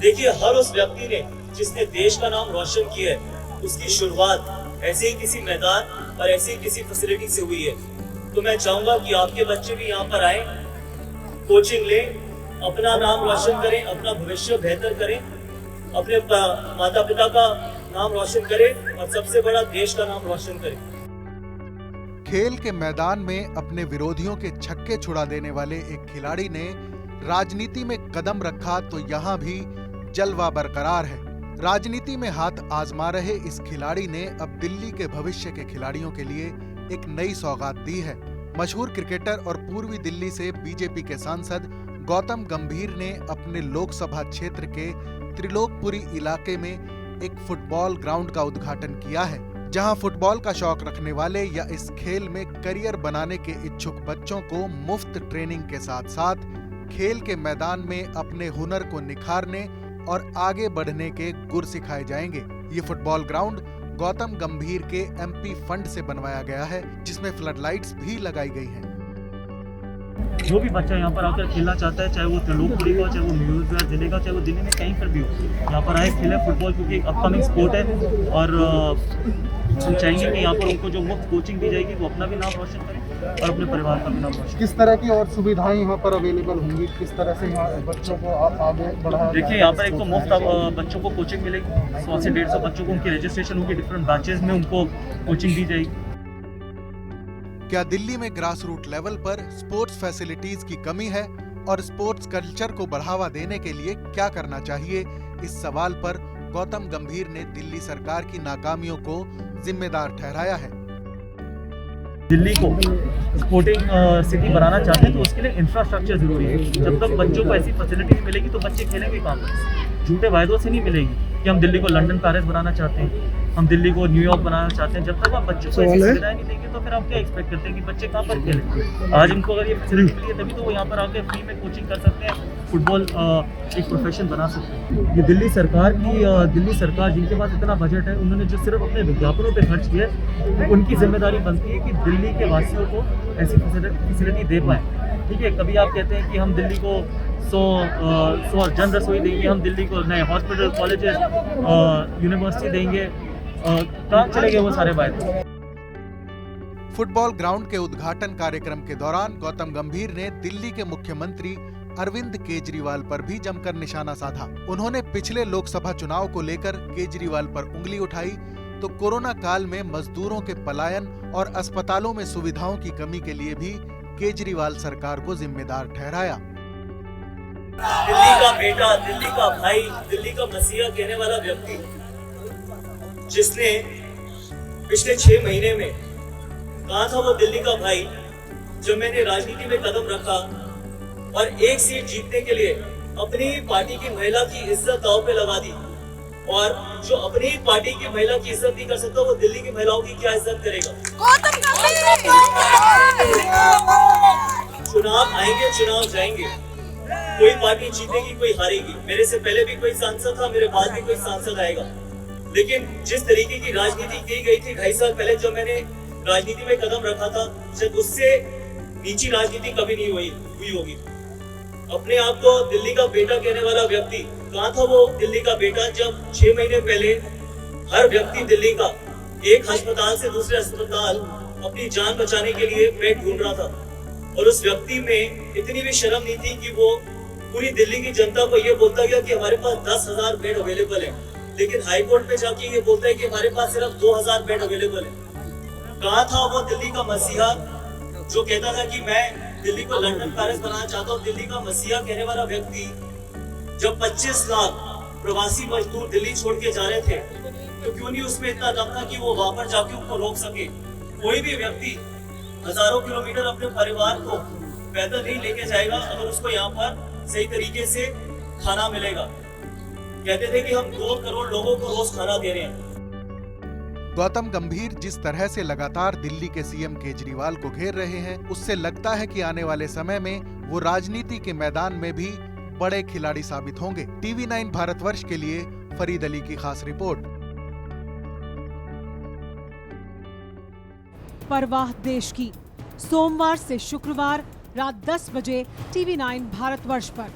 देखिए, हर उस व्यक्ति ने जिसने देश का नाम रोशन किया है, उसकी शुरुआत ऐसे ही किसी मैदान और ऐसे ही किसी फैसिलिटी से हुई है। तो मैं चाहूंगा कि आपके बच्चे भी यहाँ पर आए, कोचिंग लें, अपना नाम रोशन करें, अपना भविष्य बेहतर करें, अपने माता पिता का नाम रोशन करें और सबसे बड़ा देश का नाम रोशन करें। खेल के मैदान में अपने विरोधियों के छक्के छुड़ा देने वाले एक खिलाड़ी ने राजनीति में कदम रखा तो यहाँ भी जलवा बरकरार है। राजनीति में हाथ आजमा रहे इस खिलाड़ी ने अब दिल्ली के भविष्य के खिलाड़ियों के लिए एक नई सौगात दी है। मशहूर क्रिकेटर और पूर्वी दिल्ली से बीजेपी के सांसद गौतम गंभीर ने अपने लोकसभा क्षेत्र के त्रिलोकपुरी इलाके में एक फुटबॉल ग्राउंड का उद्घाटन किया है, जहां फुटबॉल का शौक रखने वाले या इस खेल में करियर बनाने के इच्छुक बच्चों को मुफ्त ट्रेनिंग के साथ साथ खेल के मैदान में अपने हुनर को निखारने और आगे बढ़ने के गुर सिखाए जाएंगे। ये फुटबॉल ग्राउंड गौतम गंभीर के एमपी फंड से बनवाया गया है, जिसमें फ्लड लाइट्स भी लगाई गई हैं। जो भी बच्चा यहाँ पर आकर खेलना चाहता है, चाहे वो त्रिलोकपुरी का, चाहे वो म्यूजिया जिले का, चाहे वो दिल्ली में कहीं पर भी हो, यहाँ पर आए, खेले फुटबॉल, क्योंकि एक अपकमिंग स्पोर्ट है। और हम चाहेंगे कि यहाँ पर उनको जो मुफ्त कोचिंग दी जाएगी वो अपना भी नाम रोशन करें और अपने परिवार का भी नाम रोशन। किस तरह की और सुविधाएं यहाँ पर अवेलेबल होंगी, किस तरह से यहाँ बच्चों को आगे बढ़ाया? देखिए, यहाँ पर एक तो मुफ्त बच्चों को कोचिंग मिलेगी, 100 से 150 बच्चों को उनकी रजिस्ट्रेशन होगी, डिफरेंट बैचेज में उनको कोचिंग दी जाएगी। क्या दिल्ली में ग्रास रूट लेवल पर स्पोर्ट्स फैसिलिटीज की कमी है और स्पोर्ट्स कल्चर को बढ़ावा देने के लिए क्या करना चाहिए? इस सवाल पर गौतम गंभीर ने दिल्ली सरकार की नाकामियों को जिम्मेदार ठहराया है। दिल्ली को स्पोर्टिंग सिटी बनाना चाहते हैं तो उसके लिए इंफ्रास्ट्रक्चर जरूरी है। जब तक बच्चों को ऐसी फैसिलिटी मिलेगी तो बच्चे खेलेंगे कहाँ पर? झूठे वायदों से नहीं मिलेगी कि हम दिल्ली को लंदन पेरिस बनाना चाहते हैं, हम दिल्ली को न्यूयॉर्क बनाना चाहते हैं। जब तक आप बच्चों को ऐसी सुविधाएं नहीं देंगे तो फिर आप क्या एक्सपेक्ट करते हैं कि बच्चे कहाँ पर खेलें? आज इनको अगर ये फैसिलिटी मिली है तभी तो वो यहाँ पर आके फ्री में कोचिंग कर सकते हैं, फुटबॉल एक प्रोफेशन बना सकते हैं। ये दिल्ली सरकार जिनके पास इतना बजट है, उन्होंने जो सिर्फ अपने विज्ञापनों पे खर्च किया है, उनकी जिम्मेदारी बनती है कि दिल्ली के वासियों को ऐसी फैसिलिटी दे पाए। ठीक है, कभी आप कहते हैं कि हम दिल्ली को 100 जन रसोई देंगे, हम दिल्ली को नए हॉस्पिटल, कॉलेजेस, यूनिवर्सिटी देंगे, कहाँ चले गए वो सारे वायदे? फुटबॉल ग्राउंड के उद्घाटन कार्यक्रम के दौरान गौतम गंभीर ने दिल्ली के मुख्यमंत्री अरविंद केजरीवाल पर भी जमकर निशाना साधा। उन्होंने पिछले लोकसभा चुनाव को लेकर केजरीवाल पर उंगली उठाई तो कोरोना काल में मजदूरों के पलायन और अस्पतालों में सुविधाओं की कमी के लिए भी केजरीवाल सरकार को जिम्मेदार ठहराया। दिल्ली का बेटा, दिल्ली का भाई, दिल्ली का मसीहा कहने वाला व्यक्ति, जिसने पिछले 6 महीने में कहा था वो दिल्ली का भाई, जब मैंने राजनीति में कदम रखा और एक सीट जीतने के लिए अपनी ही पार्टी की महिला की इज्जत दांव पे लगा दी, और जो अपनी ही पार्टी की महिला की इज्जत नहीं कर सकता वो दिल्ली की महिलाओं की क्या इज्जत करेगा? चुनाव आएंगे, चुनाव जाएंगे, कोई पार्टी जीतेगी, कोई हारेगी। मेरे से पहले भी कोई सांसद था, मेरे बाद भी कोई सांसद आएगा, लेकिन जिस तरीके की राजनीति की गई थी 2.5 साल पहले जब मैंने राजनीति में कदम रखा था, शायद उससे नीची राजनीति कभी नहीं हुई होगी। अपने आप को दिल्ली का बेटा कहने वाला व्यक्ति, कहाँ था वो दिल्ली का बेटा जब 6 महीने पहले हर व्यक्ति दिल्ली का एक अस्पताल से दूसरे अस्पताल अपनी जान बचाने के लिए बेड ढूंढ रहा था, और उस व्यक्ति में इतनी भी शर्म नहीं थी कि वो पूरी दिल्ली की जनता को ये बोलता गया कि हमारे पास 10,000 बेड अवेलेबल है, लेकिन हाई कोर्ट में जाके ये बोलता है कि हमारे पास सिर्फ 2,000 बेड अवेलेबल है। कहाँ था वो दिल्ली का मसीहा जो कहता था कि मैं दिल्ली को लंदन पेरिस बनाना चाहता हूँ? दिल्ली का मसीहा कहने वाला व्यक्ति जब 25 लाख प्रवासी मजदूर दिल्ली छोड़ के जा रहे थे, तो क्यों नहीं उसमें इतना दम था कि वो वहां पर जाके उनको रोक सके? कोई भी व्यक्ति हजारों किलोमीटर अपने परिवार को पैदल नहीं लेके जाएगा अगर उसको यहाँ पर सही तरीके से खाना मिलेगा। कहते थे कि हम 2 करोड़ लोगों को रोज खाना दे रहे हैं। गौतम गंभीर जिस तरह से लगातार दिल्ली के सीएम केजरीवाल को घेर रहे हैं, उससे लगता है कि आने वाले समय में वो राजनीति के मैदान में भी बड़े खिलाड़ी साबित होंगे। TV9 भारतवर्ष के लिए फरीद अली की खास रिपोर्ट। परवाह देश की, सोमवार से शुक्रवार रात 10 बजे TV9 भारतवर्ष पर।